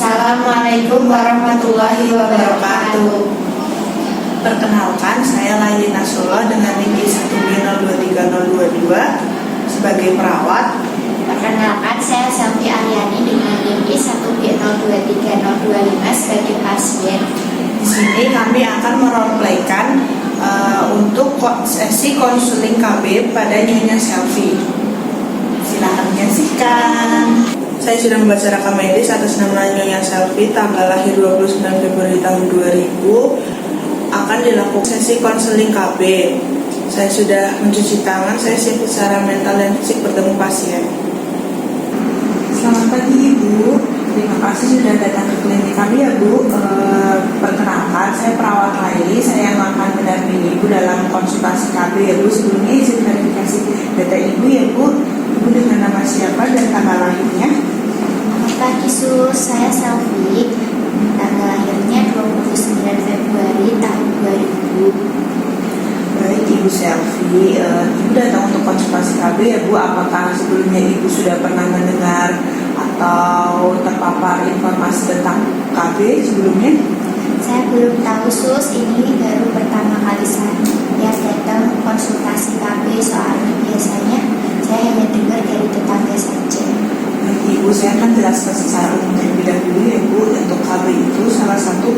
Assalamualaikum warahmatullahi wabarakatuh. Perkenalkan, saya Laili Nasrullah dengan NIM 1B023022 sebagai perawat. Perkenalkan, saya Selvi Aryani dengan NIM 1B023025 sebagai pasien. Di sini kami akan meroleplaykan untuk sesi konseling KB pada Nyonya Selvi. Silakan menyaksikan. Saya sudah membaca rekam medis atas nama Nyonya Selvi, tanggal lahir 29 Februari tahun 2000. Akan dilakukan sesi konseling KB. Saya sudah mencuci tangan, saya siap secara mental dan fisik bertemu pasien. Selamat pagi Ibu, terima kasih sudah datang ke klinik kami ya Bu. Perkenalkan, saya perawat Laili, saya yang akan mendampingi Ibu dalam konsultasi KB ya Bu. Sebelumnya izin verifikasi data Ibu ya Bu. Ibu dengan nama siapa dan tanggal lahirnya? Selamat pagi Sus, saya Selvi, tanggal lahirnya 29 Februari tahun 2000. Baik Ibu Selvi, Ibu datang untuk konsultasi KB ya Bu. Apakah sebelumnya Ibu sudah pernah mendengar atau terpapar informasi tentang KB sebelumnya? Saya belum tahu Sus, ini baru pertama kali saya datang konsultasi KB, soalnya biasanya saya hanya dengar dari tetangga saja. Baik Ibu, saya akan jelaskan secara umum terlebih dahulu ya Bu. Untuk KB itu salah satu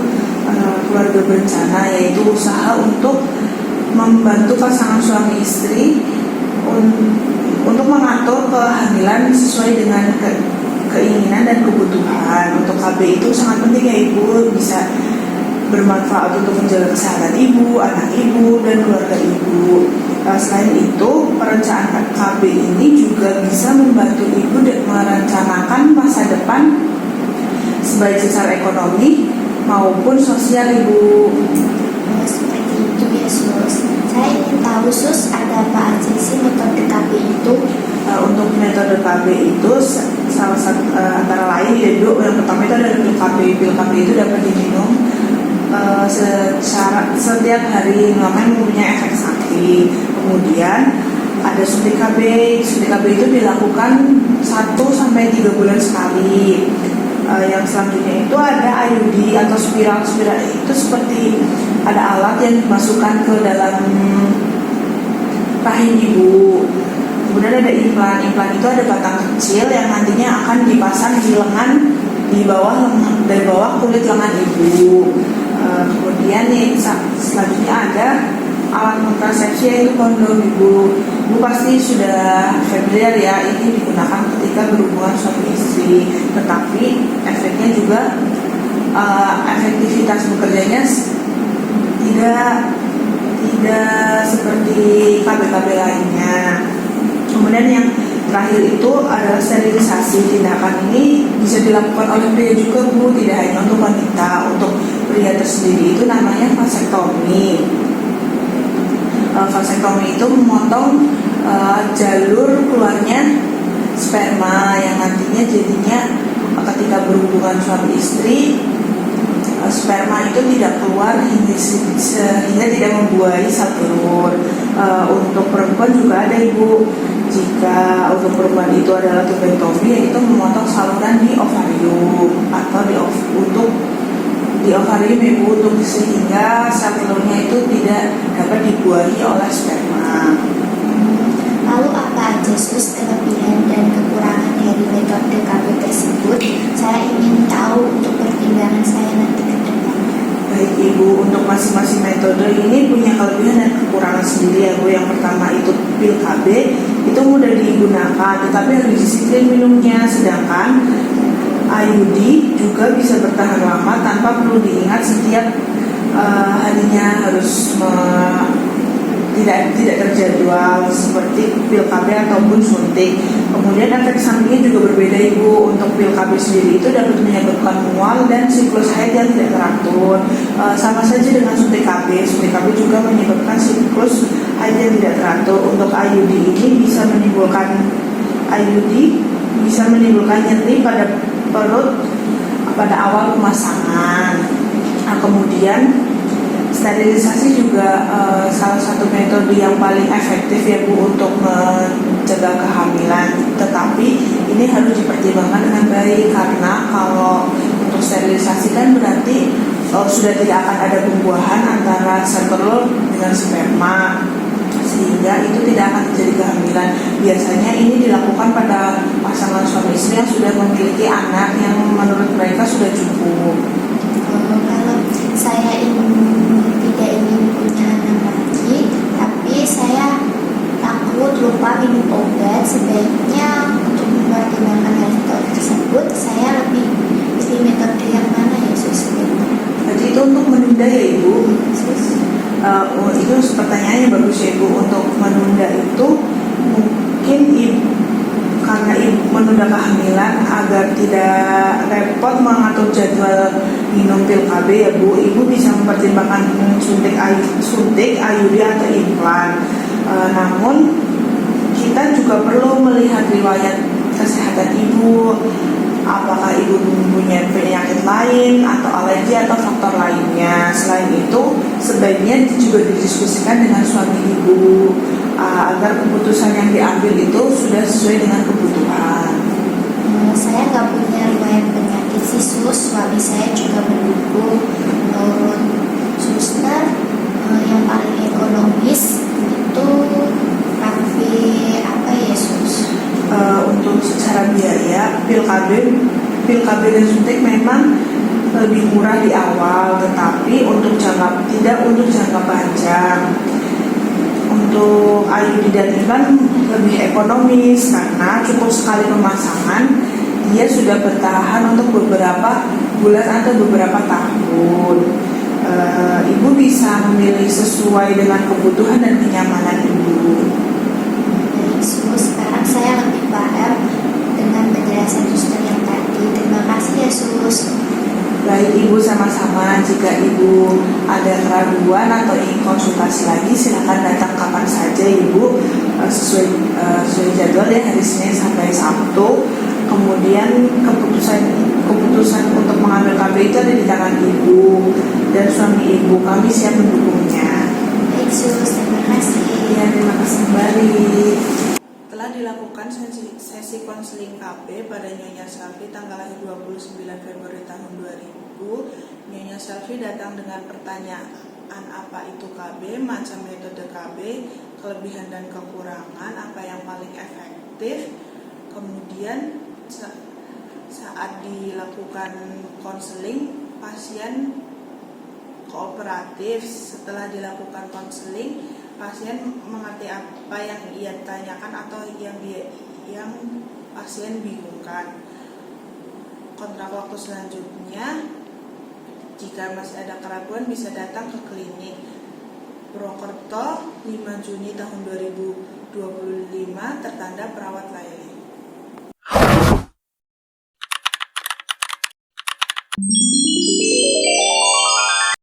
keluarga berencana, yaitu usaha untuk membantu pasangan suami istri untuk mengatur kehamilan sesuai dengan keinginan dan kebutuhan. Untuk KB itu sangat penting ya Ibu, bisa bermanfaat untuk menjaga kesehatan Ibu, anak Ibu, dan keluarga Ibu. Selain itu, perencanaan KB ini juga bisa membantu Ibu merencanakan masa depan baik secara ekonomi maupun sosial Ibu. Seperti itu ya Sus. Saya ingin tahu Sus, ada apa aja sih metode KB itu? Untuk metode KB itu salah satu antara lain ya Bu. Yang pertama itu adalah pil KB. Pil KB itu dapat diminum setiap hari, namanya mempunyai efek sakit. Kemudian ada suntik KB. Suntik KB itu dilakukan 1-3 bulan sekali. Yang selanjutnya itu ada IUD atau spiral. Spiral itu seperti ada alat yang dimasukkan ke dalam rahim Ibu. Kemudian ada implan. Implan itu ada batang kecil yang nantinya akan dipasang di lengan, di bawah kulit lengan Ibu. Kemudian selanjutnya ada alat kontrasepsi, yaitu kondom Ibu. Ibu pasti sudah familiar ya, ini digunakan ketika berhubungan suami istri. Tetapi efeknya juga efektivitas bekerjanya tidak seperti KB-KB lainnya. Kemudian yang terakhir itu adalah sterilisasi. Tindakan ini bisa dilakukan oleh pria juga Bu, tidak hanya untuk wanita. Untuk pria tersendiri itu namanya vasektomi. Vasektomi itu memotong jalur keluarnya sperma yang nantinya jadinya ketika berhubungan suami istri, sperma itu tidak keluar sehingga tidak membuahi sel telur. Untuk perempuan juga ada Ibu. Jika untuk perempuan itu adalah tubektomi, yaitu memotong saluran di ovarium atau di ovarium Ibu, sehingga sel telurnya itu tidak dapat dibuahi oleh sperma. Lalu apa aja Sus kelebihan dan kekurangan dari metode KB tersebut? Saya ingin tahu untuk pertimbangan saya nanti ke depan. Baik Ibu, untuk masing-masing metode ini punya kelebihan dan kekurangan sendiri ya Bu. Yang pertama itu pil KB, itu mudah digunakan tetapi harus disiplin minumnya. Sedangkan IUD juga bisa bertahan lama tanpa perlu diingat setiap harinya, harus tidak terjadwal seperti pil KB ataupun suntik. Kemudian efek sampingnya juga berbeda Ibu. Untuk pil KB sendiri itu dapat menyebabkan mual dan siklus haid yang tidak teratur. Sama saja dengan suntik KB. Suntik KB juga menyebabkan siklus haid yang tidak teratur. Untuk IUD ini bisa menimbulkan nyeri pada perut pada awal pemasangan. Kemudian sterilisasi juga salah satu metode yang paling efektif ya Bu untuk mencegah kehamilan. Tetapi ini harus dipertimbangkan dengan baik, karena kalau untuk sterilisasi kan berarti sudah tidak akan ada pembuahan antara sel telur dengan sperma, sehingga itu tidak akan terjadi kehamilan. Biasanya ini dilakukan pada pasangan suami istri yang sudah memiliki anak yang menurut mereka sudah cukup. Kalau saya tidak ingin punya anak lagi, tapi saya takut lupa minum obat, sebaiknya untuk mempertimbangkan hal tersebut, saya lebih pilih metode yang mana ya Sus? Jadi itu untuk menunda ya Ibu? Sus? Itu pertanyaannya bagus ya Ibu. Untuk menunda itu mungkin karena Ibu menunda kehamilan agar tidak repot mengatur jadwal minum pil KB ya Bu, Ibu bisa mempertimbangkan suntik IUD atau implan. Namun kita juga perlu melihat riwayat kesehatan Ibu, apakah Ibu mempunyai penyakit lain atau alergi atau faktor lainnya. Selain itu, sebaiknya juga didiskusikan dengan suami Ibu agar keputusan yang diambil itu sudah sesuai dengan kebutuhan. Saya nggak punya riwayat penyakit sih Sus, suami saya juga mendukung. Menurut suster, yang paling ekonomis itu kafe apa ya Sus? Untuk secara biaya, pil KB dan suntik memang lebih murah di awal, tetapi tidak untuk jangka panjang. Untuk IUD dan implan lebih ekonomis karena cukup sekali pemasangan, dia sudah bertahan untuk beberapa bulan atau beberapa tahun. Ibu bisa memilih sesuai dengan kebutuhan dan kenyamanan Ibu. Sus, sekarang saya lebih paham dengan penjelasan suster yang tadi. Terima kasih ya Sus. Baik Ibu, sama-sama. Jika Ibu ada keraguan atau ingin konsultasi lagi, silakan datang kapan saja Ibu, sesuai jadwal ya, hari Senin sampai Sabtu. Kemudian keputusan untuk mengambil KB itu ada di tangan Ibu dan suami Ibu. Kami siap mendukungnya. Baik Sus, terima kasih. Ya, terima kasih kembali. Telah dilakukan sesi konseling KB pada Nyonya Selvi tanggal 29 Februari tahun 2000. Nyonya Selvi datang dengan pertanyaan apa itu KB, macam metode KB, kelebihan dan kekurangan, apa yang paling efektif. Kemudian saat dilakukan konseling, pasien kooperatif. Setelah dilakukan konseling, pasien mengerti apa yang ia tanyakan atau yang pasien bingungkan. Kontrak waktu selanjutnya, jika masih ada keraguan bisa datang ke klinik Purwokerto 5 Juni tahun 2025 tertanda perawat layanan.